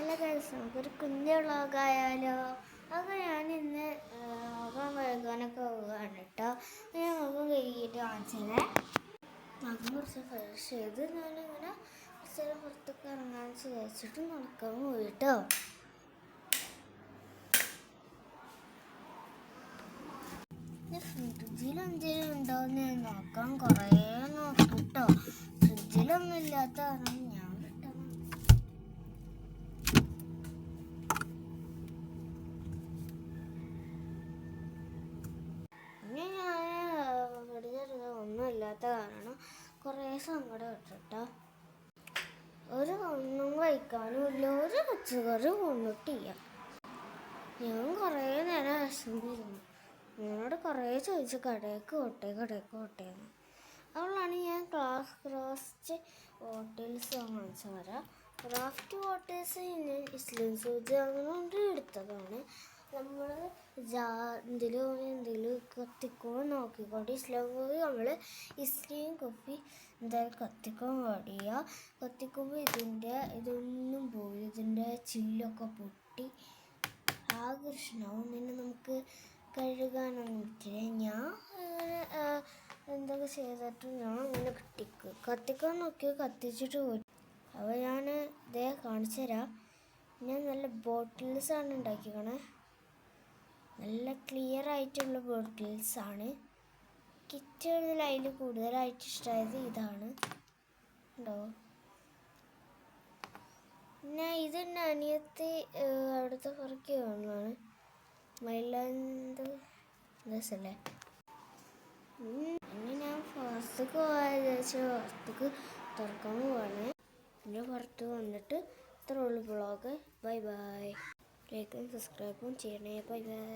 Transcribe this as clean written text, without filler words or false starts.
അല്ല ഗൈസ്, നമുക്കൊരു കുഞ്ഞു വ്ളോഗായാലോ? അതൊക്കെ ഞാൻ ഇന്ന് മുഖം കഴുകാനൊക്കെ പോവുകയാണ് കേട്ടോ. ഞാൻ മുഖം കഴുകിയിട്ട് കാണിച്ചതേ. മുഖം കുറച്ച് ഫ്രഷ് ചെയ്ത് ഞാനിങ്ങനെ കുറച്ച് നേരം പുറത്തൊക്കെ ഇറങ്ങാൻ വിചാരിച്ചിട്ട് നടക്കാൻ പോയി കേട്ടോ. ഫ്രിഡ്ജിൽ എന്തെങ്കിലും ഉണ്ടോയെന്ന് ഞാൻ നോക്കാൻ കുറേ നോക്കി കേട്ടോ. ഫ്രിഡ്ജിലൊന്നും ഇല്ലാത്ത കാരണം ഞാൻ ഒന്നുമില്ലാത്ത കാരണം കുറേ സങ്കടം ഇട്ടിട്ടോ. ഒന്നും കഴിക്കാനും ഇല്ല, ഒരു പച്ചക്കറി കൊണ്ടിട്ടില്ല. ഞാൻ കുറേ നേരം വിശന്നിരുന്നു. എന്നോട് കുറേ ചോദിച്ചു കടയ്ക്ക് ഓട്ടേന്ന്. അവളാണ് ഞാൻ ക്രാഫ്റ്റ് ബോട്ടിൽസ് വാങ്ങിച്ചു വരാം. ക്രാഫ്റ്റ് ബോട്ടിൽസ് ഞാൻ ഇസ്ലിം സൂചി അങ്ങനെ എടുത്തതാണ്. നമ്മൾ എന്തെങ്കിലും കത്തിക്കുമ്പോൾ നോക്കിക്കൊണ്ട് ഇസ്ലാം കോഫി നമ്മൾ ഇസ്ലിം കോഫി എന്തായാലും കത്തിക്കാൻ പാടില്ല. കത്തിക്കുമ്പോൾ ഇതൊന്നും പോയി, ഇതിൻ്റെ ചില്ലൊക്കെ പൊട്ടി ആകെ പ്രശ്നമാവും. പിന്നെ നമുക്ക് കഴുകാനൊന്നും പറ്റില്ല. ഞാൻ എന്തൊക്കെ ചെയ്തിട്ട് ഞാൻ അങ്ങനെ കത്തിക്കാൻ നോക്കി കത്തിച്ചിട്ട് പോയി. അപ്പോൾ ഞാൻ ഇതേ കാണിച്ചു തരാം. ഞാൻ നല്ല ബോട്ടിൽസാണ് ഉണ്ടാക്കിക്കണേ. നല്ല ക്ലിയർ ആയിട്ടുള്ള ബോട്ടിൽസാണ്. കിച്ചണിൽ അതിൽ കൂടുതലായിട്ട് ഇഷ്ടമായത് ഇതാണ് ഉണ്ടോ. പിന്നെ ഇതെന്നെ അനിയത്തി അവിടുത്തെ പുറകെ വന്നതാണ്. മൈലാന്ത് രസമല്ലേ. പിന്നെ ഞാൻ പുറത്തേക്ക് പുറത്തേക്ക് തുറക്കാൻ പോവാണ്. പിന്നെ പുറത്ത് വന്നിട്ട് ഇത്ര ഉള്ളു വ്ളോഗ്. Bye bye. ലൈക്കും സബ്സ്ക്രൈബും ചെയ്യണേ. Bye bye.